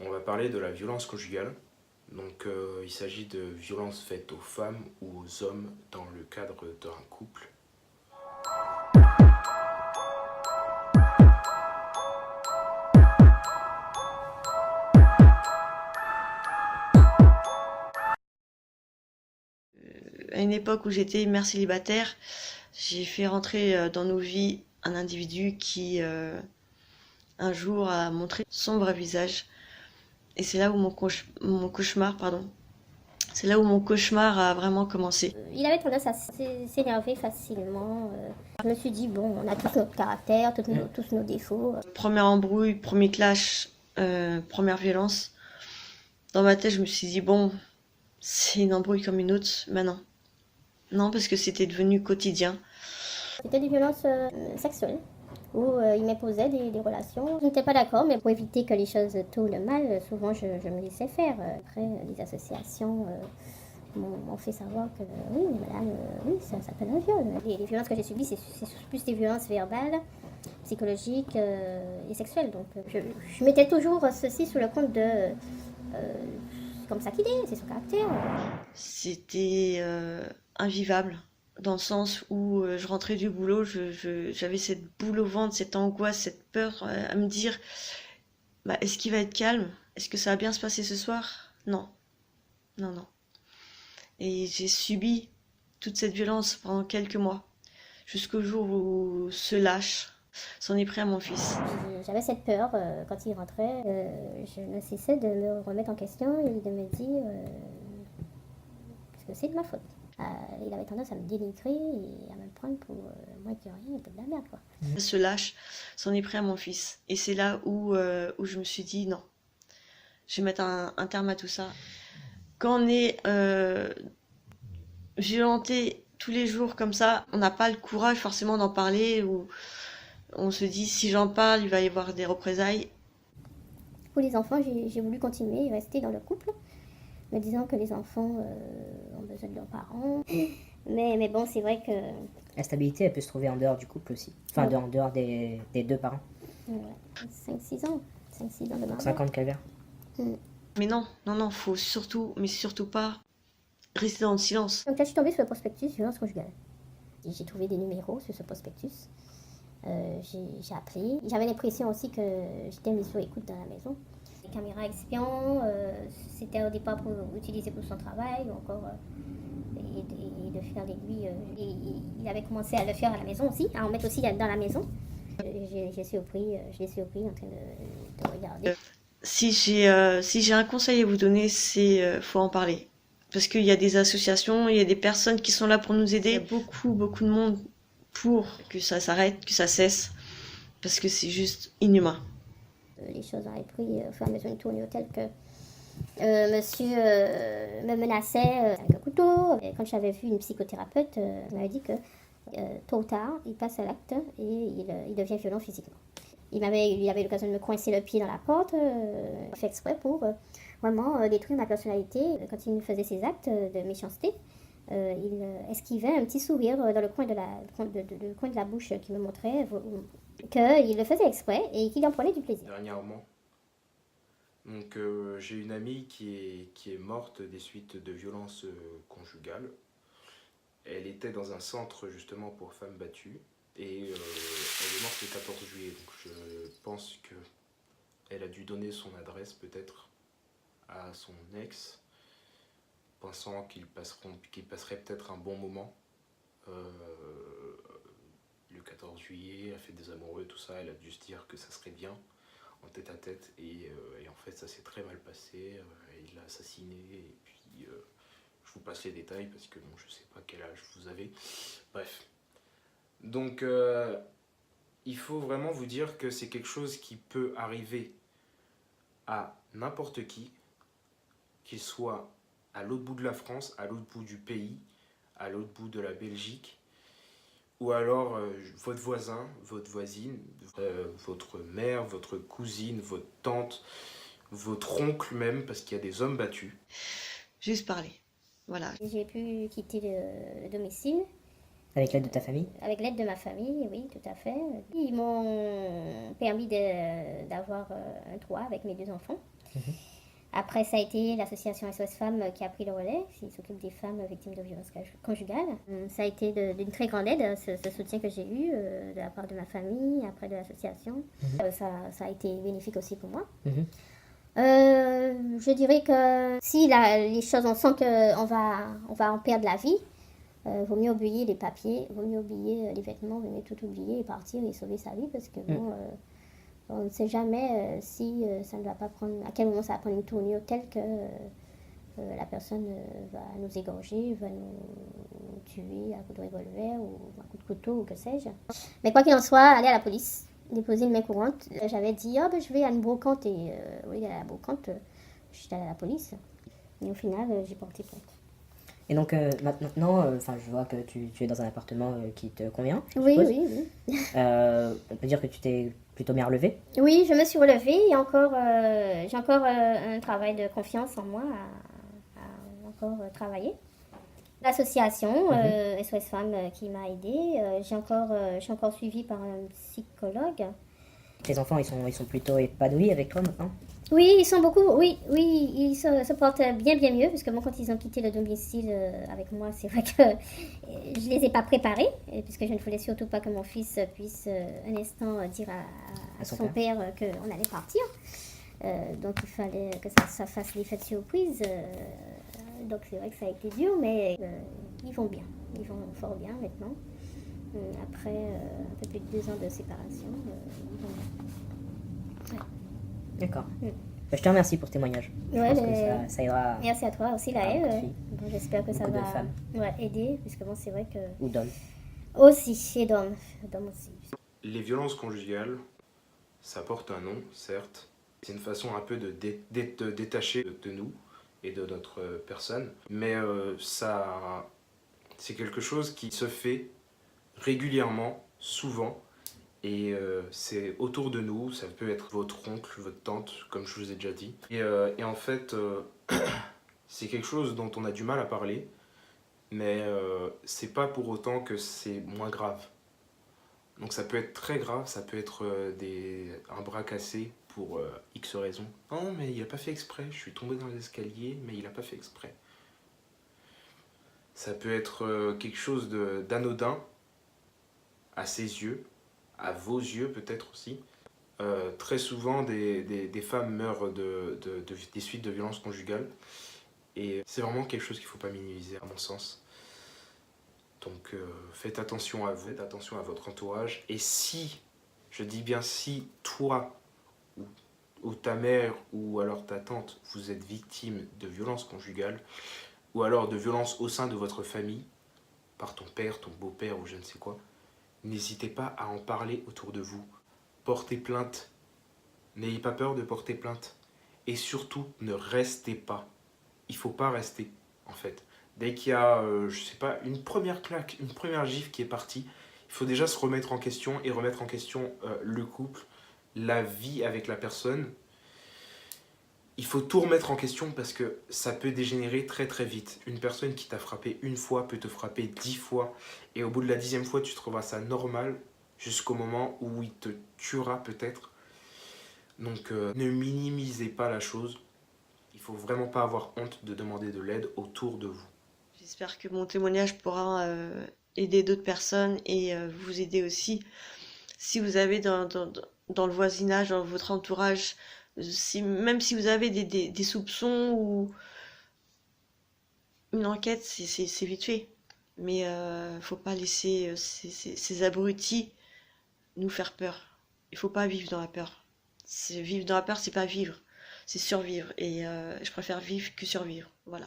On va parler de la violence conjugale. Donc il s'agit de violences faites aux femmes ou aux hommes dans le cadre d'un couple. À une époque où j'étais mère célibataire, j'ai fait rentrer dans nos vies un individu qui un jour a montré son vrai visage. Et c'est là où mon cauchemar, pardon, c'est là où mon cauchemar a vraiment commencé. Il avait tendance à s'énerver facilement. Je me suis dit, bon, on a tous notre caractère, tous nos défauts. Première embrouille, premier clash, première violence. Dans ma tête, je me suis dit, bon, c'est une embrouille comme une autre. Mais non. Non, parce que c'était devenu quotidien. C'était des violences sexuelles où il m'imposait des relations. Je n'étais pas d'accord, mais pour éviter que les choses tournent mal, souvent je me laissais faire. Après, les associations m'ont fait savoir que oui, madame, oui, ça s'appelle un viol. Les violences que j'ai subies, c'est plus des violences verbales, psychologiques et sexuelles. Donc je mettais toujours ceci sous le compte de c'est comme ça qu'il est, c'est son caractère. C'était invivable, dans le sens où je rentrais du boulot, j'avais cette boule au ventre, cette angoisse, cette peur à me dire, bah, est-ce qu'il va être calme? Est-ce que ça va bien se passer ce soir? Non, non, non. Et j'ai subi toute cette violence pendant quelques mois, jusqu'au jour où ce lâche s'en est pris à mon fils. J'avais cette peur quand il rentrait. Je ne cessais de me remettre en question et de me dire que c'est de ma faute. Il avait tendance à me dénigrer et à me prendre pour moins que rien, un peu de la merde, quoi. Ce lâche s'en est pris à mon fils. Et c'est là où je me suis dit non, je vais mettre un terme à tout ça. Quand on est violenté tous les jours comme ça, on n'a pas le courage forcément d'en parler, ou on se dit si j'en parle, il va y avoir des représailles. Pour les enfants, j'ai voulu continuer et rester dans le couple, me disant que les enfants ont besoin de leurs parents. Mais bon, c'est vrai que... La stabilité, elle peut se trouver en dehors du couple aussi. Enfin, en dehors des deux parents. Ouais, 5-6 ans. 5-6 ans de mariage. 50 calvaires. Mais non, non, non, faut surtout, mais surtout pas rester dans le silence. Donc là, je suis tombée sur le prospectus violence conjugale. Et j'ai trouvé des numéros sur ce prospectus. J'ai appelé. J'avais l'impression aussi que j'étais mise sur écoute dans la maison. Les caméras espions, c'était au départ pour utiliser pour son travail, ou encore et de faire l'aiguille. Il avait commencé à le faire à la maison aussi, à en mettre aussi dans la maison. Je l'ai surpris en train de regarder. Si j'ai un conseil à vous donner, c'est faut en parler. Parce qu'il y a des associations, il y a des personnes qui sont là pour nous aider. Il y a beaucoup, beaucoup de monde pour que ça s'arrête, que ça cesse. Parce que c'est juste inhumain. Les choses auraient pris au fur et à mesure une tournure telle que monsieur me menaçait avec un couteau. Et quand j'avais vu une psychothérapeute, elle m'avait dit que tôt ou tard, il passe à l'acte et il devient violent physiquement. Il avait l'occasion de me coincer le pied dans la porte, fait exprès pour vraiment détruire ma personnalité. Quand il me faisait ses actes de méchanceté, il esquivait un petit sourire dans le coin le coin de la bouche qui me montrait qu'il le faisait exprès et qu'il en prenait du plaisir. Dernièrement, donc j'ai une amie qui est morte des suites de violences conjugales. Elle était dans un centre justement pour femmes battues et elle est morte le 14 juillet. Donc je pense qu'elle a dû donner son adresse peut-être à son ex, pensant qu'il passerait peut-être un bon moment. Le 14 juillet, elle fait des amoureux, tout ça, elle a dû se dire que ça serait bien en tête à tête et en fait ça s'est très mal passé. Il l'a assassiné et puis je vous passe les détails parce que bon, je sais pas quel âge vous avez. Bref. Donc il faut vraiment vous dire que c'est quelque chose qui peut arriver à n'importe qui, qu'il soit à l'autre bout de la France, à l'autre bout du pays, à l'autre bout de la Belgique, ou alors votre voisin, votre voisine, votre mère, votre cousine, votre tante, votre oncle même, parce qu'il y a des hommes battus. Juste parler. Voilà. J'ai pu quitter le domicile Avec l'aide de ta famille? Avec l'aide de ma famille, oui, tout à fait. Ils m'ont permis d'avoir un toit avec mes 2 enfants. Après, ça a été l'association SOS Femmes qui a pris le relais, qui s'occupe des femmes victimes de violences conjugales. Ça a été d'une très grande aide, ce soutien que j'ai eu de la part de ma famille, après de l'association. Ça a été bénéfique aussi pour moi. Je dirais que si les choses, on sent qu'on va en perdre la vie, vaut mieux oublier les papiers, vaut mieux oublier les vêtements, vaut mieux tout oublier et partir et sauver sa vie, parce que bon, on ne sait jamais si ça ne va pas prendre, à quel moment ça va prendre une tournure telle que la personne va nous égorger, va nous tuer à coup de revolver ou à coup de couteau ou que sais-je. Mais quoi qu'il en soit, aller à la police, déposer une main courante. J'avais dit, je vais à une brocante et oui, à la brocante, je suis allée à la police. Et au final, j'ai porté plainte. Et donc maintenant, je vois que tu es dans un appartement qui te convient. Oui. On peut dire que tu t'es plutôt bien relevée. Oui, je me suis relevée et j'ai encore un travail de confiance en moi à encore travailler. L'association SOS Femmes qui m'a aidée, je suis encore suivie par un psychologue. Tes enfants, ils sont plutôt épanouis avec toi maintenant? Oui, ils sont beaucoup, ils se portent bien mieux, parce que moi, quand ils ont quitté le domicile avec moi, c'est vrai que je les ai pas préparés, puisque je ne voulais surtout pas que mon fils puisse un instant dire à son père qu'on allait partir. Donc il fallait que ça fasse l'effet de surprise. Donc c'est vrai que ça a été dur, mais ils vont bien, ils vont fort bien maintenant. Après un peu plus de 2 ans de séparation, ils vont bien. Ouais. D'accord. Je te remercie pour ce témoignage. Je pense que ça ira. Merci à toi aussi, Laëlle. Bon, j'espère que ça Beaucoup de va femmes. aider, puisque bon, c'est vrai que... Ou d'hommes. Aussi, et d'hommes aussi. Les violences conjugales, ça porte un nom, certes. C'est une façon un peu de détacher de nous et de notre personne. Mais c'est quelque chose qui se fait régulièrement, souvent. Et c'est autour de nous, ça peut être votre oncle, votre tante, comme je vous ai déjà dit. Et en fait, c'est quelque chose dont on a du mal à parler, mais c'est pas pour autant que c'est moins grave. Donc ça peut être très grave, ça peut être un bras cassé pour X raisons. Non, mais il a pas fait exprès, je suis tombé dans les escaliers, mais il a pas fait exprès. Ça peut être quelque chose d'anodin à ses yeux, à vos yeux peut-être aussi. Très souvent, des femmes meurent des suites de violences conjugales. Et c'est vraiment quelque chose qu'il ne faut pas minimiser, à mon sens. Donc faites attention à vous, faites attention à votre entourage. Et si, je dis bien si, toi ou ta mère ou alors ta tante, vous êtes victime de violences conjugales, ou alors de violences au sein de votre famille, par ton père, ton beau-père ou je ne sais quoi, n'hésitez pas à en parler autour de vous. Portez plainte. N'ayez pas peur de porter plainte. Et surtout, ne restez pas. Il ne faut pas rester, en fait. Dès qu'il y a, je sais pas, une première claque, une première gifle qui est partie, il faut déjà se remettre en question et remettre en question le couple, la vie avec la personne. Il faut tout remettre en question parce que ça peut dégénérer très très vite. Une personne qui t'a frappé une fois peut te frapper 10 fois. Et au bout de la 10e fois, tu trouveras ça normal jusqu'au moment où il te tuera peut-être. Donc ne minimisez pas la chose. Il ne faut vraiment pas avoir honte de demander de l'aide autour de vous. J'espère que mon témoignage pourra aider d'autres personnes et vous aider aussi. Si vous avez dans le voisinage, dans votre entourage, même si vous avez des soupçons ou une enquête, c'est vite fait. Mais faut pas laisser ces abrutis nous faire peur. Il faut pas vivre dans la peur. Vivre dans la peur, c'est pas vivre, c'est survivre. Et je préfère vivre que survivre. Voilà.